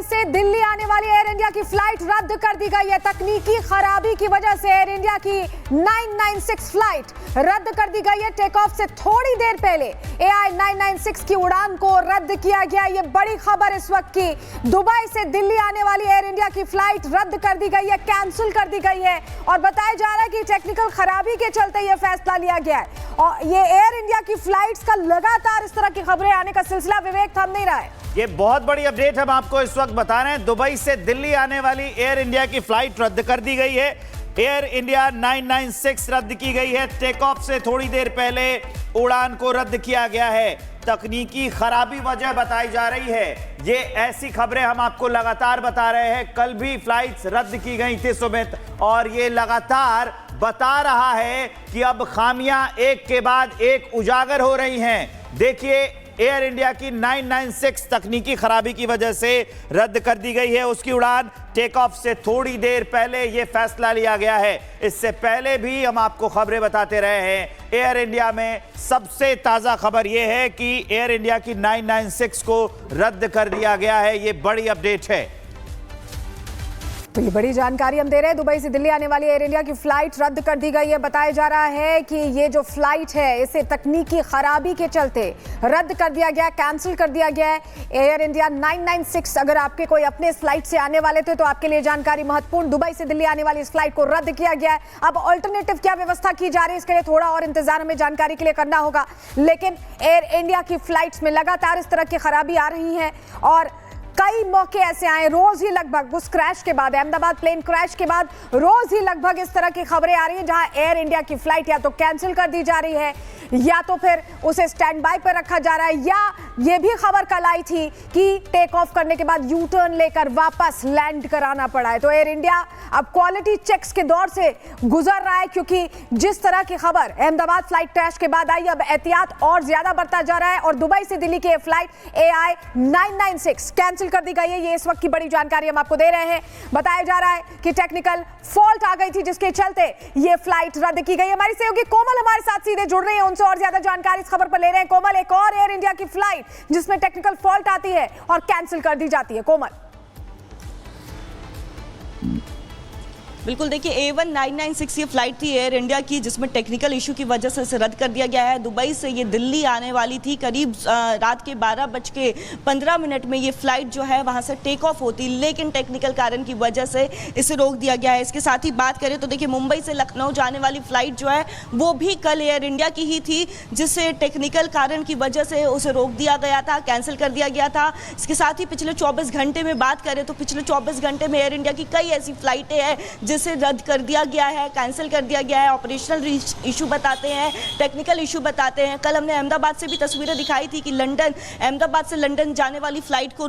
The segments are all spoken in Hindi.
से दिल्ली आने वाली एयर इंडिया की फ्लाइट रद्द कर दी गई है। तकनीकी खराबी की वजह से एयर इंडिया की 996 फ्लाइट रद्द कर दी गई है। टेक ऑफ से थोड़ी देर पहले AI 996 की उड़ान को रद्द किया गया। ये बड़ी खबर इस वक्त की, दुबई से दिल्ली आने वाली एयर इंडिया की फ्लाइट रद्द कर दी गई है, कैंसिल कर दी गई है और बताया जा रहा है कि टेक्निकल खराबी के चलते यह फैसला लिया गया है। और ये एयर इंडिया की फ्लाइट्स का लगातार इस तरह की खबरें आने का सिलसिला विवेक थम नहीं रहा है। ये बहुत बड़ी अपडेट हम आपको इस वक्त बता रहे हैं। दुबई से दिल्ली आने वाली एयर इंडिया की फ्लाइट रद्द कर दी गई है। एयर इंडिया 996 रद्द की गई है। टेक ऑफ से थोड़ी देर पहले उड़ान को रद्द किया गया है। तकनीकी खराबी वजह बताई जा रही है। ये ऐसी खबरें हम आपको लगातार बता रहे हैं। कल भी फ्लाइट्स रद्द की गई थी सुमित, और ये लगातार बता रहा है कि अब खामियां एक के बाद एक उजागर हो रही हैं। देखिए, एयर इंडिया की 996 तकनीकी खराबी की वजह से रद्द कर दी गई है। उसकी उड़ान टेक ऑफ से थोड़ी देर पहले यह फैसला लिया गया है। इससे पहले भी हम आपको खबरें बताते रहे हैं। एयर इंडिया में सबसे ताजा खबर यह है कि एयर इंडिया की 996 को रद्द कर दिया गया है। यह बड़ी अपडेट है। तो ये बड़ी जानकारी हम दे रहे हैं। दुबई से दिल्ली आने वाली एयर इंडिया की फ्लाइट रद्द कर दी गई है। बताया जा रहा है कि ये जो फ्लाइट है इसे तकनीकी खराबी के चलते रद्द कर दिया गया, कैंसिल कर दिया गया है। एयर इंडिया 996, अगर आपके कोई अपने फ्लाइट से आने वाले थे तो आपके लिए जानकारी महत्वपूर्ण। दुबई से दिल्ली आने वाली इस फ्लाइट को रद्द किया गया है। अब ऑल्टरनेटिव क्या व्यवस्था की जा रही है, इसके लिए थोड़ा और इंतजार हमें जानकारी के लिए करना होगा। लेकिन एयर इंडिया की फ्लाइट्स में लगातार इस तरह की खराबी आ रही है और कई मौके ऐसे आए, रोज ही लगभग उस क्रैश के बाद, अहमदाबाद प्लेन क्रैश के बाद रोज ही लगभग इस तरह की खबरें आ रही हैं जहां एयर इंडिया की फ्लाइट या तो कैंसिल कर दी जा रही है या तो फिर उसे स्टैंड बाय पर रखा जा रहा है, या ये भी खबर कल आई थी कि टेक ऑफ करने के बाद यू टर्न लेकर वापस लैंड कराना पड़ा है। तो एयर इंडिया अब क्वालिटी चेक्स के दौर से गुजर रहा है, क्योंकि जिस तरह की खबर अहमदाबाद फ्लाइट क्रैश के बाद आई, अब एहतियात और ज्यादा बढ़ता जा रहा है और दुबई से दिल्ली की फ्लाइट AI 996 कैंसिल कर दी गई है। ये इस वक्त की बड़ी जानकारी हम आपको दे रहे हैं। बताया जा रहा है कि टेक्निकल फॉल्ट आ गई थी जिसके चलते ये फ्लाइट रद्द की गई। हमारी सहयोगी कोमल हमारे साथ सीधे जुड़ रही है, उनसे और ज्यादा जानकारी इस खबर पर ले रहे हैं। कोमल, एक और एयर इंडिया की फ्लाइट जिसमें टेक्निकल फॉल्ट आती है और कैंसिल कर दी जाती है। कोमल, बिल्कुल, देखिए A1 996 ये फ्लाइट थी एयर इंडिया की, जिसमें टेक्निकल इशू की वजह से इसे रद्द कर दिया गया है। दुबई से ये दिल्ली आने वाली थी। करीब रात के 12:15 में ये फ्लाइट जो है वहां से टेक ऑफ होती, लेकिन टेक्निकल कारण की वजह से इसे रोक दिया गया है। इसके साथ ही बात करें तो देखिए, मुंबई से लखनऊ जाने वाली फ्लाइट जो है वो भी कल एयर इंडिया की ही थी, जिससे टेक्निकल कारण की वजह से उसे रोक दिया गया था, कैंसिल कर दिया गया था। इसके साथ ही पिछले 24 घंटे में बात करें तो पिछले 24 घंटे में एयर इंडिया की कई ऐसी फ्लाइटें हैं जिसे रद्द कर दिया गया है, कैंसिल कर दिया गया है। ऑपरेशनल इशू बताते हैं, टेक्निकल इशू बताते हैं। कल हमने अहमदाबाद से भी तस्वीरें दिखाई थी कि अहमदाबाद से लंदन जाने वाली फ्लाइट को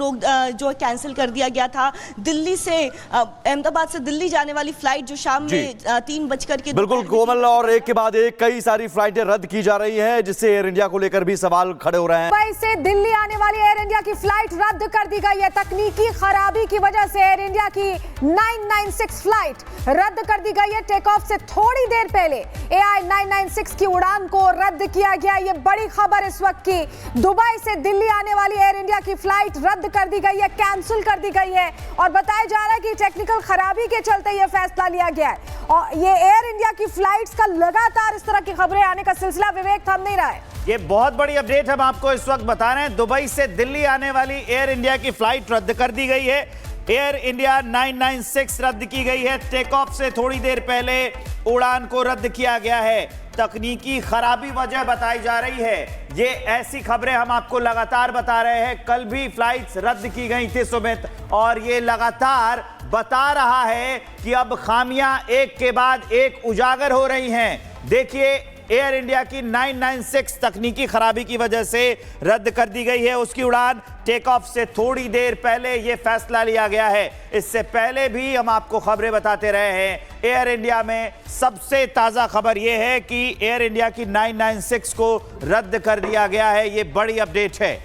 जो कैंसिल कर दिया गया था। दिल्ली से अहमदाबाद से दिल्ली जाने वाली फ्लाइट जो शाम में 3:00 बिल्कुल कोमल, और एक के बाद एक कई सारी फ्लाइटें रद्द की जा रही है, जिससे एयर इंडिया को लेकर भी सवाल खड़े हो रहे हैं। दुबई से दिल्ली आने वाली एयर इंडिया की फ्लाइट रद्द कर दी गई है। तकनीकी खराबी की वजह से एयर इंडिया की 996 फ्लाइट रद्द कर दी गई है। टेक ऑफ से थोड़ी देर पहले AI 996 की उड़ान को रद्द किया गया। ये बड़ी खबर इस वक्त की, दुबई से दिल्ली आने वाली एयर इंडिया की फ्लाइट रद्द कर दी गई है, कैंसिल कर दी गई है और बताया जा रहा है कि टेक्निकल खराबी के चलते यह फैसला लिया गया है। और ये एयर इंडिया की फ्लाइट्स का लगातार इस तरह की खबरें आने का सिलसिला विवेक थम नहीं रहा है। ये बहुत बड़ी अपडेट हम आपको इस वक्त बता रहे हैं। दुबई से दिल्ली आने वाली एयर इंडिया की फ्लाइट रद्द कर दी गई है। एयर इंडिया 996 रद्द की गई है। टेक ऑफ से थोड़ी देर पहले उड़ान को रद्द किया गया है। तकनीकी खराबी वजह बताई जा रही है। ये ऐसी खबरें हम आपको लगातार बता रहे हैं। कल भी फ्लाइट्स रद्द की गई थी सुमित, और ये लगातार बता रहा है कि अब खामियां एक के बाद एक उजागर हो रही हैं। देखिए, एयर इंडिया की 996 तकनीकी खराबी की वजह से रद्द कर दी गई है। उसकी उड़ान टेक ऑफ से थोड़ी देर पहले यह फैसला लिया गया है। इससे पहले भी हम आपको खबरें बताते रहे हैं। एयर इंडिया में सबसे ताजा खबर यह है कि एयर इंडिया की 996 को रद्द कर दिया गया है। यह बड़ी अपडेट है।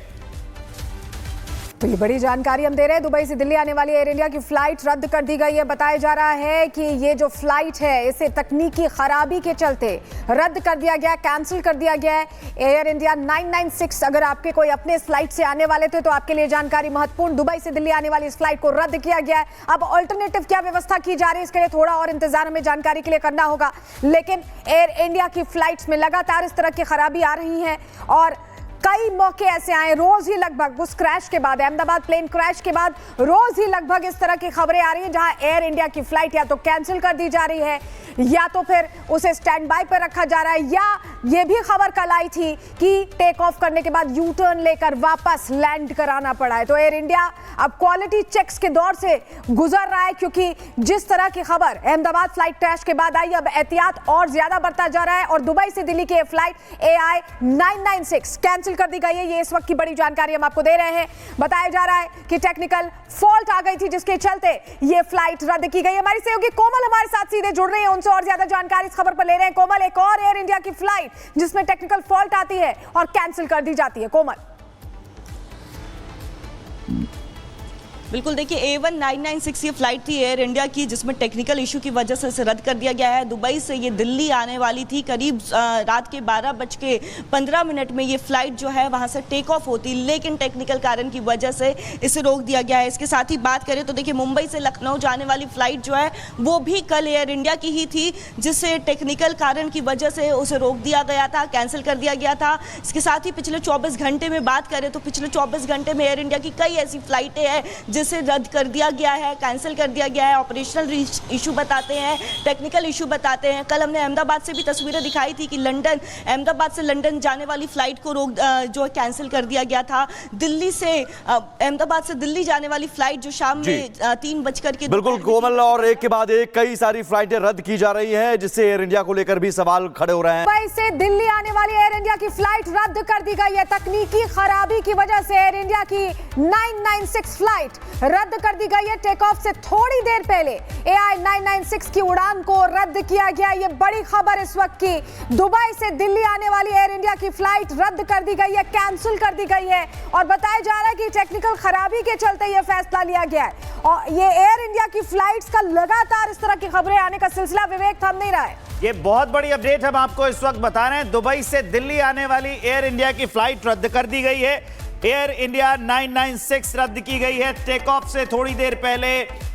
तो ये बड़ी जानकारी हम दे रहे हैं। दुबई से दिल्ली आने वाली एयर इंडिया की फ्लाइट रद्द कर दी गई है। बताया जा रहा है कि ये जो फ्लाइट है इसे तकनीकी खराबी के चलते रद्द कर दिया गया, कैंसिल कर दिया गया है। एयर इंडिया 996 अगर आपके कोई अपने फ्लाइट से आने वाले थे तो आपके लिए जानकारी महत्वपूर्ण। दुबई से दिल्ली आने वाली इस फ्लाइट को रद्द किया गया है। अब ऑल्टरनेटिव क्या व्यवस्था की जा रही है इसके लिए थोड़ा और इंतजार हमें जानकारी के लिए करना होगा। लेकिन एयर इंडिया की फ्लाइट्स में लगातार इस तरह की खराबी आ रही है और कई मौके ऐसे आए, रोज ही लगभग उस क्रैश के बाद, अहमदाबाद प्लेन क्रैश के बाद रोज ही लगभग इस तरह की खबरें आ रही हैं जहां एयर इंडिया की फ्लाइट या तो कैंसिल कर दी जा रही है या तो फिर उसे स्टैंड बाय पर रखा जा रहा है, या ये भी खबर कल आई थी कि टेक ऑफ करने के बाद यू टर्न लेकर वापस लैंड कराना पड़ा है। तो एयर इंडिया अब क्वालिटी चेक्स के दौर से गुजर रहा है क्योंकि जिस तरह की खबर अहमदाबाद फ्लाइट क्रैश के बाद आई, अब एहतियात और ज्यादा बढ़ता जा रहा है और दुबई से दिल्ली की फ्लाइट AI 996 कैंसिल कर दी गई है। ये इस वक्त की बड़ी जानकारी हम आपको दे रहे हैं। बताया जा रहा है कि टेक्निकल फॉल्ट आ गई थी जिसके चलते ये फ्लाइट रद्द की गई। हमारी सहयोगी कोमल हमारे साथ सीधे जुड़ रही है, उनसे और ज्यादा जानकारी इस खबर पर ले रहे हैं। कोमल, एक और एयर इंडिया की फ्लाइट जिसमें टेक्निकल फॉल्ट आती है और कैंसिल कर दी जाती है। कोमल, बिल्कुल देखिए, A1 996 ये फ्लाइट थी एयर इंडिया की जिसमें टेक्निकल इशू की वजह से इसे रद्द कर दिया गया है। दुबई से ये दिल्ली आने वाली थी, करीब रात के 12:15 में ये फ्लाइट जो है वहां से टेक ऑफ होती, लेकिन टेक्निकल कारण की वजह से इसे रोक दिया गया है। इसके साथ ही बात करें तो देखिए, मुंबई से लखनऊ जाने वाली फ्लाइट जो है वो भी कल एयर इंडिया की ही थी, जिससे टेक्निकल कारण की वजह से उसे रोक दिया गया था, कैंसिल कर दिया गया था। इसके साथ ही पिछले 24 घंटे में बात करें तो पिछले 24 घंटे में एयर इंडिया की कई ऐसी फ्लाइटें हैं जिसे रद्द कर दिया गया है, कैंसिल कर दिया गया है। ऑपरेशनल इशू बताते हैं, टेक्निकल इशू बताते हैं। कल हमने अहमदाबाद से भी तस्वीरें दिखाई थी कि अहमदाबाद से लंदन जाने वाली फ्लाइट को जो कैंसिल कर दिया गया था। दिल्ली से अहमदाबाद से दिल्ली जाने वाली फ्लाइट जो शाम में 3:00 बिल्कुल कोमल, और एक के बाद एक कई सारी फ्लाइटें रद्द की जा रही हैं जिससे एयर इंडिया को लेकर भी सवाल खड़े हो रहे हैं। मुंबई से दिल्ली आने वाली एयर इंडिया की फ्लाइट रद्द कर दी गई है। तकनीकी खराबी की वजह से एयर इंडिया की 996 फ्लाइट रद्द कर दी गई है। टेक ऑफ से थोड़ी देर पहले AI 996 की उड़ान को रद्द किया गया। ये बड़ी खबर इस वक्त की, दुबई से दिल्ली आने वाली एयर इंडिया की फ्लाइट रद्द कर दी गई है, कैंसिल कर दी गई है और बताया जा रहा है कि टेक्निकल खराबी के चलते ये फैसला लिया गया है। और ये एयर इंडिया की फ्लाइट्स का लगातार इस तरह की खबरें आने का सिलसिला विवेक थम नहीं रहा है। ये बहुत बड़ी अपडेट हम आपको इस वक्त बता रहे हैं। दुबई से दिल्ली आने वाली एयर इंडिया की फ्लाइट रद्द कर दी गई है। एयर इंडिया 996 रद्द की गई है। टेक ऑफ से थोड़ी देर पहले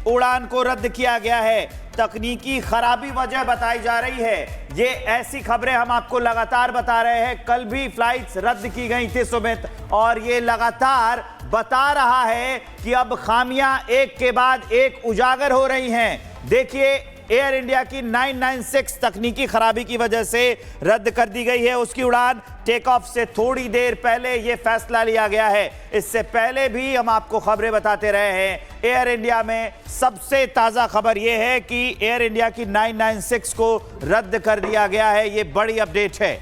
उड़ान को रद्द किया गया है। तकनीकी खराबी वजह बताई जा रही है। ये ऐसी खबरें हम आपको लगातार बता रहे हैं। कल भी फ्लाइट्स रद्द की गई थी सुमित, और ये लगातार बता रहा है कि अब खामियां एक के बाद एक उजागर हो रही हैं। देखिए, एयर इंडिया की 996 तकनीकी खराबी की वजह से रद्द कर दी गई है। उसकी उड़ान टेक ऑफ से थोड़ी देर पहले यह फैसला लिया गया है। इससे पहले भी हम आपको खबरें बताते रहे हैं। एयर इंडिया में सबसे ताजा खबर यह है कि एयर इंडिया की 996 को रद्द कर दिया गया है। यह बड़ी अपडेट है।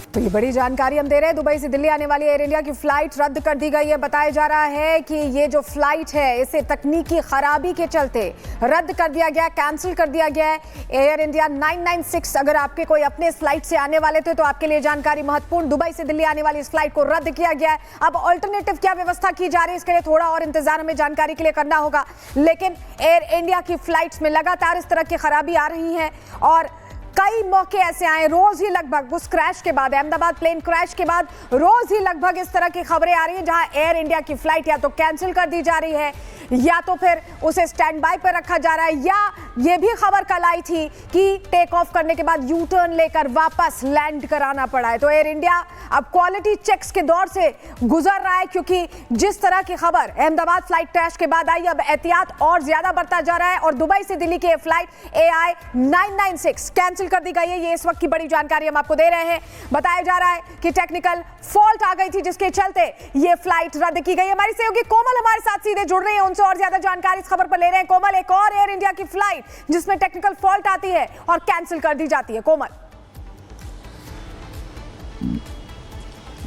तो ये बड़ी जानकारी हम दे रहे हैं। दुबई से दिल्ली आने वाली एयर इंडिया की फ्लाइट रद्द कर दी गई है। बताया जा रहा है कि ये जो फ्लाइट है इसे तकनीकी खराबी के चलते रद्द कर दिया गया, कैंसिल कर दिया गया है। एयर इंडिया 996 अगर आपके कोई अपने फ्लाइट से आने वाले थे तो आपके लिए जानकारी महत्वपूर्ण। दुबई से दिल्ली आने वाली इस फ्लाइट को रद्द किया गया है। अब ऑल्टरनेटिव क्या व्यवस्था की जा रही है इसके लिए थोड़ा और इंतजार हमें जानकारी के लिए करना होगा। लेकिन एयर इंडिया की फ्लाइट्स में लगातार इस तरह की खराबी आ रही है और कई मौके ऐसे आए, रोज ही लगभग उस क्रैश के बाद, अहमदाबाद प्लेन क्रैश के बाद रोज ही लगभग इस तरह की खबरें आ रही हैं जहां एयर इंडिया की फ्लाइट या तो कैंसिल कर दी जा रही है या तो फिर उसे स्टैंड बाय पर रखा जा रहा है, या ये भी खबर कल आई थी कि टेक ऑफ करने के बाद यू टर्न लेकर वापस लैंड कराना पड़ा है। तो एयर इंडिया अब क्वालिटी चेक्स के दौर से गुजर रहा है क्योंकि जिस तरह की खबर अहमदाबाद फ्लाइट क्रैश के बाद आई, अब एहतियात और ज्यादा बढ़ता जा रहा है और दुबई से दिल्ली की फ्लाइट AI 996 कैंसिल कर दी गई है। ये इस वक्त की बड़ी जानकारी हम आपको दे रहे हैं। बताया जा रहा है कि टेक्निकल फॉल्ट आ गई थी जिसके चलते ये फ्लाइट रद्द की गई। हमारी सहयोगी कोमल हमारे साथ सीधे जुड़ रही है, उनसे और ज्यादा जानकारी इस खबर पर ले रहे हैं। कोमल, एक और एयर इंडिया की फ्लाइट जिसमें टेक्निकल फॉल्ट आती है और कैंसिल कर दी जाती है। कोमल,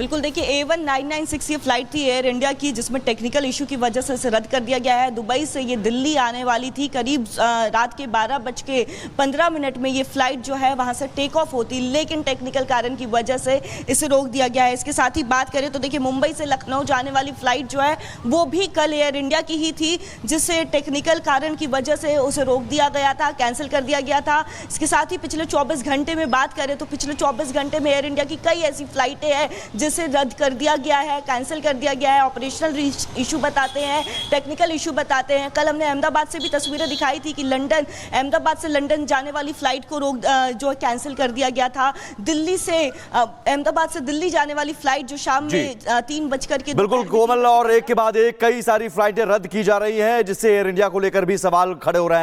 बिल्कुल देखिए A1 996 ये फ्लाइट थी एयर इंडिया की, जिसमें टेक्निकल इशू की वजह से इसे रद्द कर दिया गया है। दुबई से ये दिल्ली आने वाली थी, करीब रात के 12:15 में ये फ्लाइट जो है वहां से टेक ऑफ होती, लेकिन टेक्निकल कारण की वजह से इसे रोक दिया गया है। इसके साथ ही बात करें तो देखिए मुंबई से लखनऊ जाने वाली फ्लाइट जो है वो भी कल एयर इंडिया की ही थी, जिससे टेक्निकल कारण की वजह से उसे रोक दिया गया था, कैंसिल कर दिया गया था। इसके साथ ही पिछले 24 घंटे में बात करें तो पिछले 24 घंटे में एयर इंडिया की कई ऐसी फ्लाइटें हैं जिसे रद्द कर दिया गया है, कैंसिल कर दिया गया है। ऑपरेशनल इशू बताते हैं, टेक्निकल इशू बताते हैं। कल हमने अहमदाबाद से भी तस्वीरें दिखाई थी कि अहमदाबाद से लंदन जाने वाली फ्लाइट को जो कैंसिल कर दिया गया था। दिल्ली से अहमदाबाद से दिल्ली जाने वाली फ्लाइट जो शाम में 3:00 बिल्कुल कोमल, और एक के बाद एक कई सारी फ्लाइटें रद्द की जा रही हैं, जिससे एयर इंडिया को लेकर भी सवाल खड़े हो रहे हैं।